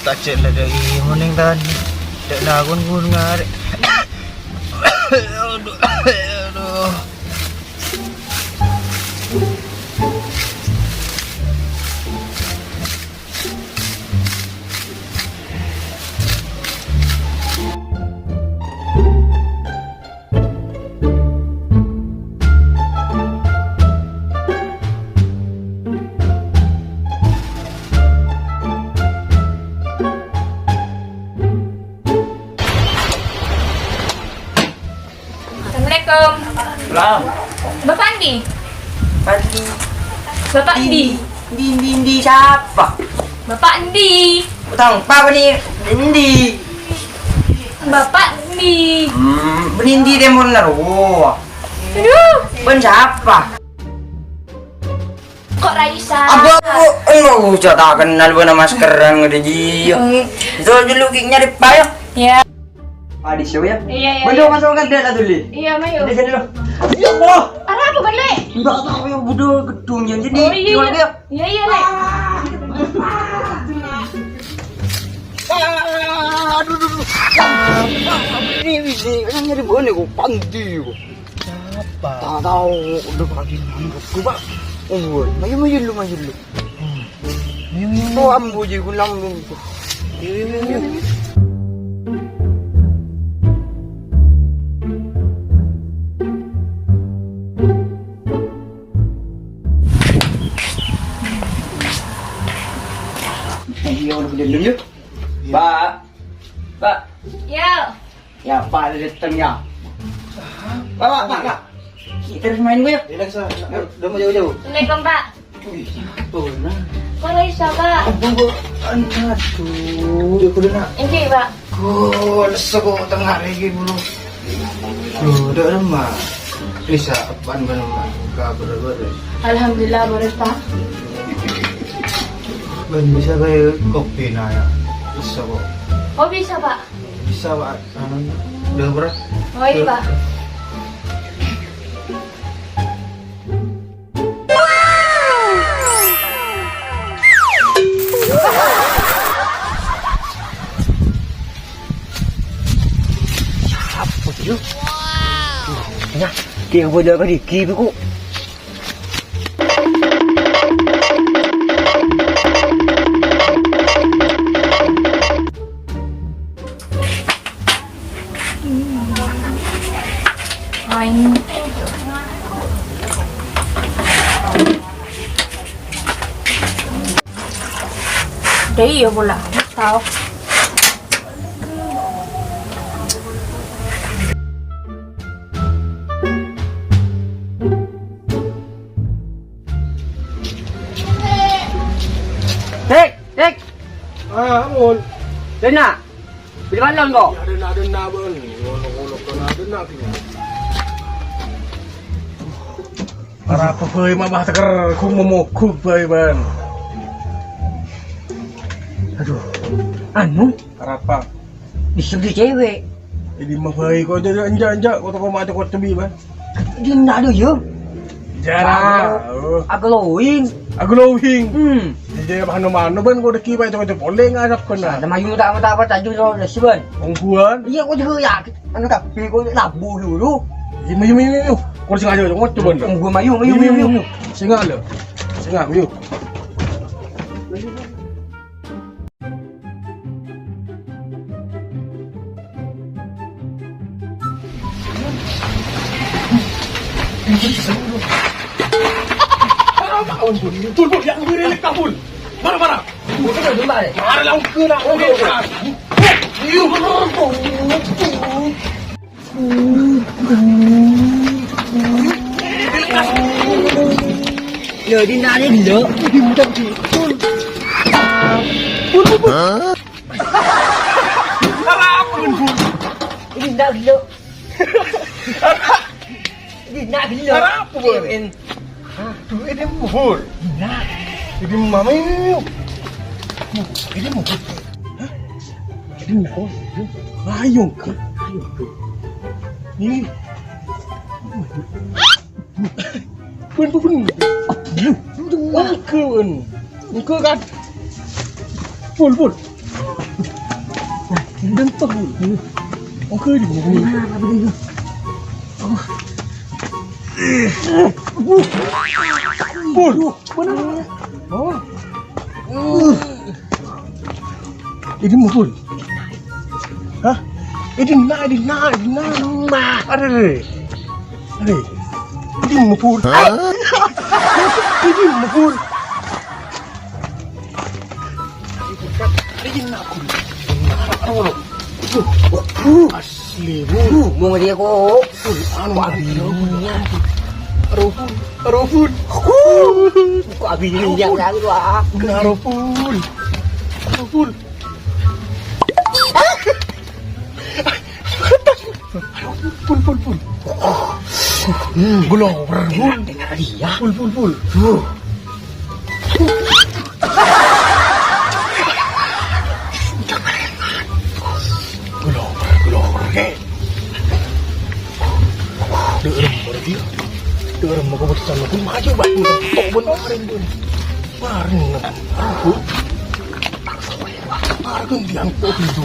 tak cek lah dari morning tadi. Tak nagun ngarek. Aduh. Assalamualaikum. Lah, Bapak Andi? Andi. Bapak Andi? Indi siapa? Bapak Andi? Tang, apa ni? Indi. Bapak Andi? Benindi demon naruh. Aduh, Ben siapa? kok Raisa? Aku tak kenal buat maskeran ngede dia. Itu dulu kiknya di payah. Ya. Adi show ya? Iya. Bodoh masuk kan dia dulu. Iya, Mayu. Di sini dulu. Ya Allah. Ada apa, Bale? Enggak tahu yang bodoh gedungnya jadi. Oh, iya. Iya, Le. Aduh. Ini kan nyari bone kok pandi kok. Siapa? Tak tahu udah pagi nangkep ku pak. Oh, mayu lu. Oh, ambu je ku lambung ku. Iya, udah gede dulu. Pak. Ya. Ya, Pak ada datang ya. Pak. Kita harus main gue ya. Udah mau jauh-jauh. Assalamualaikum, Pak. Tuh, nah. Kok Raisa, Pak? Aduh, dia kudu nak. Ini, Pak. Lesok kok tengah lagi bulu. Udah lemah. Bisa apaan benar kabar. Alhamdulillah, beres, Pak. Ben bisa kayak kopi nah ya. Bisa kok. Oh, bisa, Pak. Bisa Pak. Udah berat. Oh, iya, Pak. Apa tu? Ya, dia boleh apa di kiri ku. Main. Đấy yêu vô lạ. Sao? Dek. Amun. Dena. Bila malam kau? Ada ben. Ngolok ada Para pebay mah teker ku memuku bay ban. Aduh, Anu, apa? disebut cewek. Jadi mah bay kau jadi anja kau tak mati kau tebi ban. Dia nak ada ya? Jarang. Glowing. Glowing. Jadi mana ban kau deki bay tu boleh ngarap kena. Ada mayu tak apa tajuk so resiban. Ongguan. Iya, kau juga ya. Anu tapi kau labu dulu. Mayu. Kau sengaja jangan tu ban. Gua mayu. Sengaja. Mayu. Betul yang berilik kabul. Mana? Betul jumpa deh. Mari lang kena. Lỡ đi ra đi lỡ. Đi ra lỡ. Đi ra lỡ. Apa buat? Tuh ini muhur. Ini mama ini. Ini muhur. Ini muhur. Ayung ke? Ini. Pun. Itu kan. Pun. Dan tahu. Oke di sini. Pul, benar. Oh. Ini mukul. Hah? Ini na. Ada. Ini mukul. Ini mukul. Ini nakul. Asli bu. Mau dia kok. Anu abi. Arofun. Kok abi ini yang lagi tu ah. Arofun. Pul. Gulong. Dengar dia. Pul. Gulong. Derem mau buat sana pun maju batu tok benarin pun. Marin aku. Marun diang tok itu.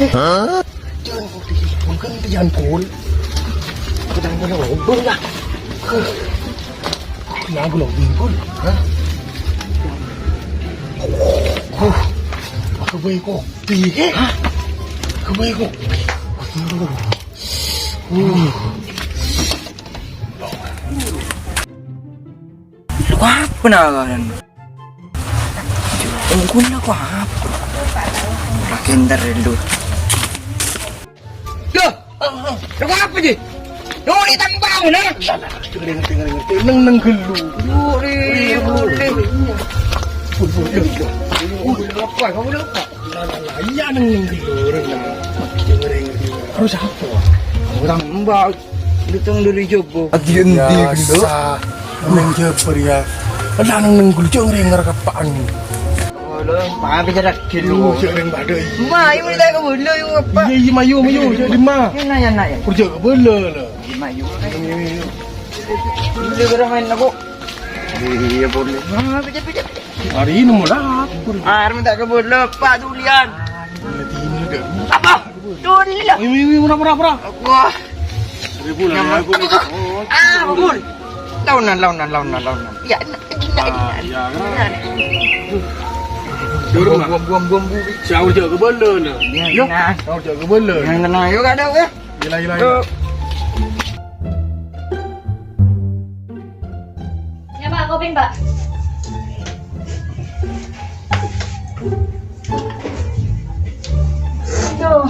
Hah? Jangan mungkin dian pun. Kadang kalau ngobrol lah. Nah, belum pun. Hah? Aku baik kok. Piye? Hah? Kebay ko. Lu apa nagaran? Tungguin aku apa? Makin terlalu. Loh, lu apa sih? Lu ditambang na? Ngerti. Neng gelu. Boleh. Apa? Kamu apa? Iya neng gelu. Harus apa? Orang mbak datang dari Jobo. Biasa. Neng jeper ya. Ada neng gelu cengeng ngerkapaan. Pak bicara kilo. Cengeng badai. Ma, ini dah kau bela yang apa? Iya mayu jadi mah. Yang nak ya. Kerja bela lah. Mayu. Boleh kau main aku. Iya boleh. Ma, bicara. Hari ini mau dapur. Minta kau bela Pak Dulian. Ini dah. Apa? Dulian. Ini murah. Wah. Ribu lah aku ni. Bul. Launan. Ya, Ya. Dorong buam. Siapa jaga bela lah. Ya. Siapa jaga bela. Yang tenang, yuk ada ya. Gila. Ya Pak, kopi Pak. Tuh.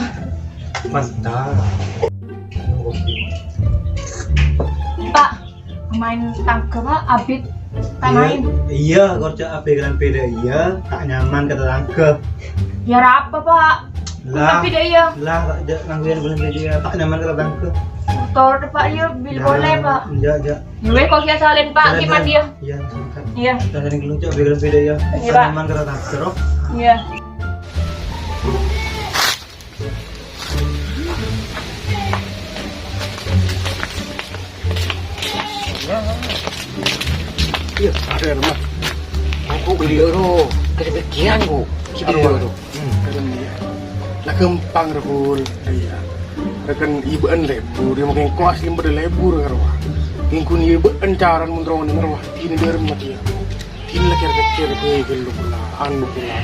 Mantap. Pak, main tangke Pak, abit tak main. Iya, kerja apa dengan beda iya, tak nyaman kata tangkep. Ya apa Pak? Lah, Tapi deh ya, lah tak ada ngangguin bulan beda, tak nyaman kata tangkep. motor Pak ya, bil boleh Pak. Ya. Gue kok kia salin Pak, gimana dia? Iya, sangkat. Iya, Kita sering kelucu apa dengan beda ya, Iya, tak Pak. nyaman kata tangkep. iya. Iya, ada rumah. Aku beli euro. Kepikiran ku. Aduh. Lah kempang rekul. Iya. Rekan ibu an lebur, dia makin kelas yang pada lebur ngarwa. Ingkun ibu an caran mundrongan ngarwa. Ini dia rumah dia. Ini lah kira-kira gelu pula, anu pula.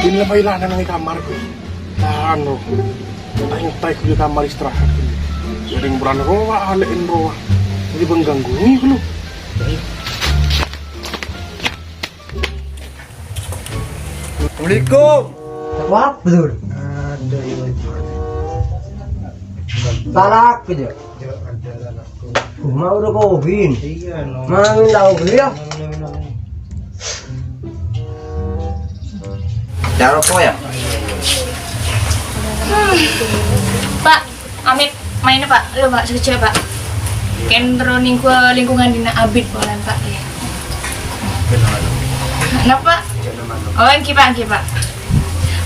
Ini lah bailan nang kamar ku. Lah anu. Tay ku di kamar istirahat. Jadi bulan roa, alein roa. Jadi mengganggu nih lu. Assalamualaikum. Apa betul? Ada iya. Talak aja. Mau udah kawin. Iya, no. Mau tahu beliau. Daro po ya. Pak, Amit mainnya Pak, lu Pak sekecil Pak. Kendro lingkungan dina abit boleh Pak ya. Kenapa? Oh, engki Pak.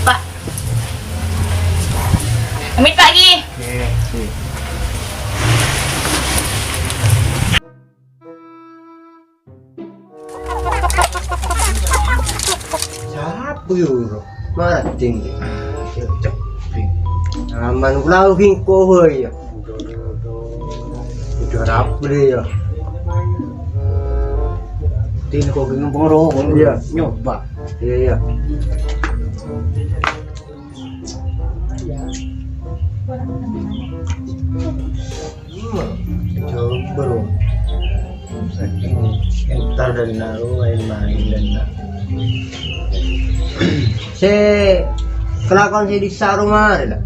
Pak. Amit Pak lagi. euro. Marating. Aman ulah king ko hoy. Udah rap dia. Tin ko ging pengoro Iya. nyoba. Iya. Coba bro. Entar dan naruh main-main dan Si kelakon si di sarumah lah.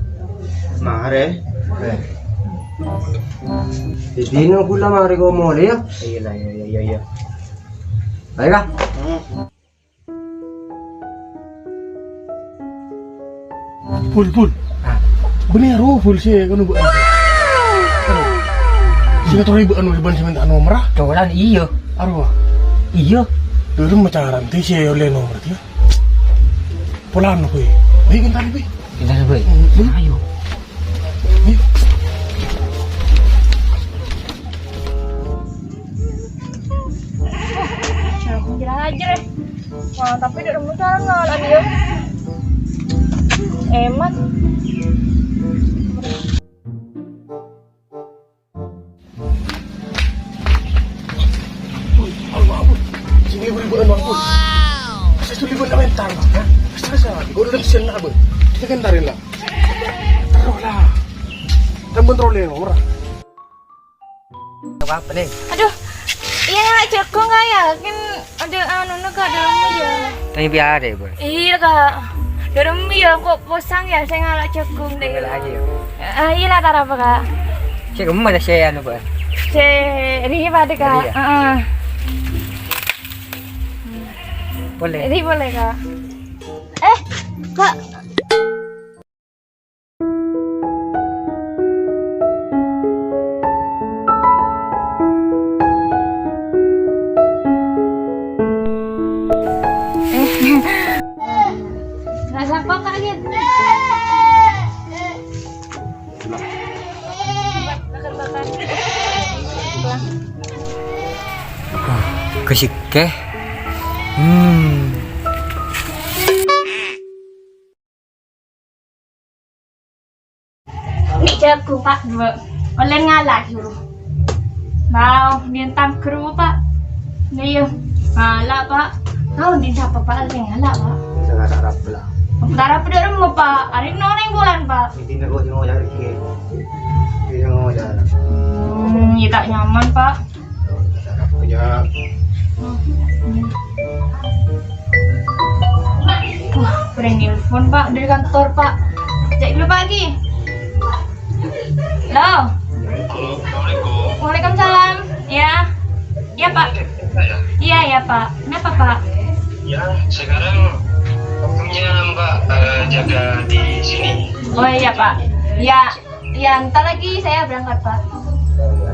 mare. Di dino kula mari ko mo ya. Iya. Baiklah. Pul. Bener pul sih kan bu. Sing tore ibu anu iban semen nomor ah. Colan iya. Arwah. Iya. Dulu macaran teh sih oleh nomor dia. Pulang aku. Baik kan tadi, Bi. Kita sebut. Ayo. Ayo. Jalan aja deh. Wah, tapi di rumah jalan nggak ada dia. Emat. Sini ibu anu aku. Saya sudah ibu mentar lah. Saya kau udah sian lah, Bu. Kita kan tarin lah. Taruh lah. Dan kontrolin nomor. Apa nih? Aduh, iya nggak jago nggak ya? Kan ada anu nggak ada rumah ya. Tanya biar deh, boy. Iya kak. Ada rumah ya kok posang ya saya nggak jagung deh. Tinggal aja ya. Iya lah tar apa kak? Saya kamu mana saya anu, boy? Ri pada kak. Ri Boleh. Ri boleh kak. Kak. Nggak sampai kak gitu. Kesik ke? Ini jago pak dua. Oleh ngalah suruh. Mau nentang kru pak. Nih ngalah pak. Kau di siapa pak? Oleh ngalah pak. Saya sarap lah. Darah pada rumah pak. Hari noreng bulan pak. Ini ko sing mau cari ki. Ini mau cari. Ya tak nyaman pak. Sarap aja. Wah, pernah nelfon pak dari kantor pak. Cek dulu pagi. Halo. Waalaikumsalam. Ya. Ya pak. Iya ya pak. Kenapa pak? Ya, sekarang waktunya Mbak jaga di sini. Oh iya pak. Ya. Ya, ntar lagi saya berangkat pak.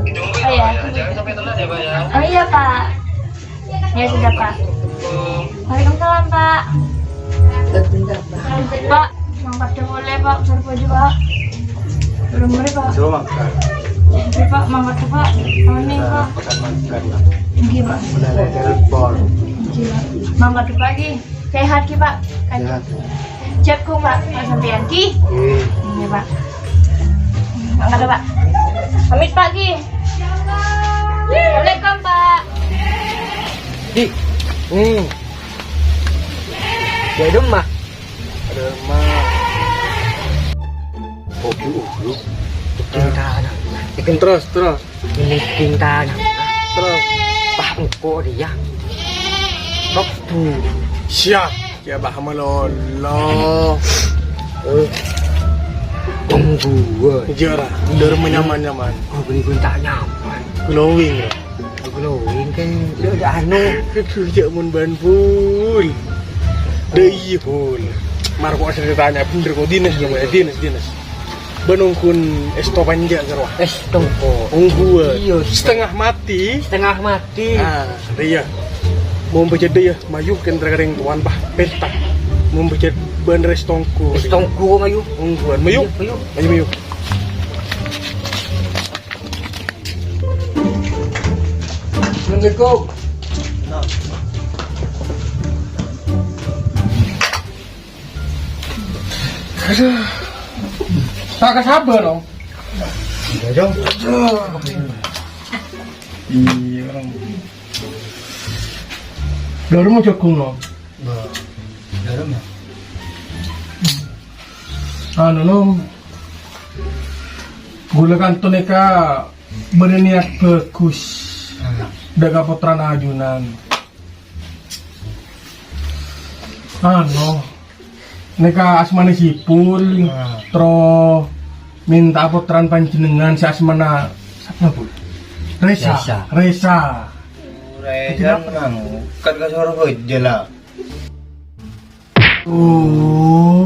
Ditunggu Oh, ya, iya. Pak, ya. Jangan sampai telat ya, Pak ya. Oh iya pak. Ya sudah pak. Waalaikumsalam pak. Pak, mangkat dong boleh pak. Besar baju pak. Belum boleh pak. Suruh makan. Oke pak, mangkat tuh pak. Ini pak. Makan lah. Oke pak. Udah ada telepon. Oke pak. Mangkat tuh pagi. Sehat ki pak. Sehat. Jago pak. Pak sampean ki. Ini pak. Mangkat tuh pak. Pamit pagi. Assalamualaikum pak. Di. Ya rumah. Ada mah. Kopi ulu. Tanah. Ikan terus. Ini tanah. Terus. Pak engkau dia. Waktu. Siap. Ya bah melolo. Gua. Jara. Dari nyaman. Kau beli pun tak nyaman. Glowing. Glowing kan dia ada anu. Kerja mun ban full. Deui full. Marco asal ditanya bener kok dinas namanya dinas. Benungkun esto panja garwa. Tongko. Unggu. Iya. Setengah mati. Setengah mati. Ah, dia. Mau baca dia maju kan terkadang tuan bah pesta. Mau baca ban restongku. Tongko mayu. Ungguan mayu. Mayu. Assalamualaikum. Aduh. Tak sabar dong. Iya dong. Iya orang. Baru mau jagung dong. Dalam ya. Anu nom. Gula kanto neka berniat bagus. Daga potran ajunan. Anu. Neka asmane sipul. Tro minta potran panjenengan si asmana siapa bu? Resa. Rejan nang kan kasar aja lah. Oh.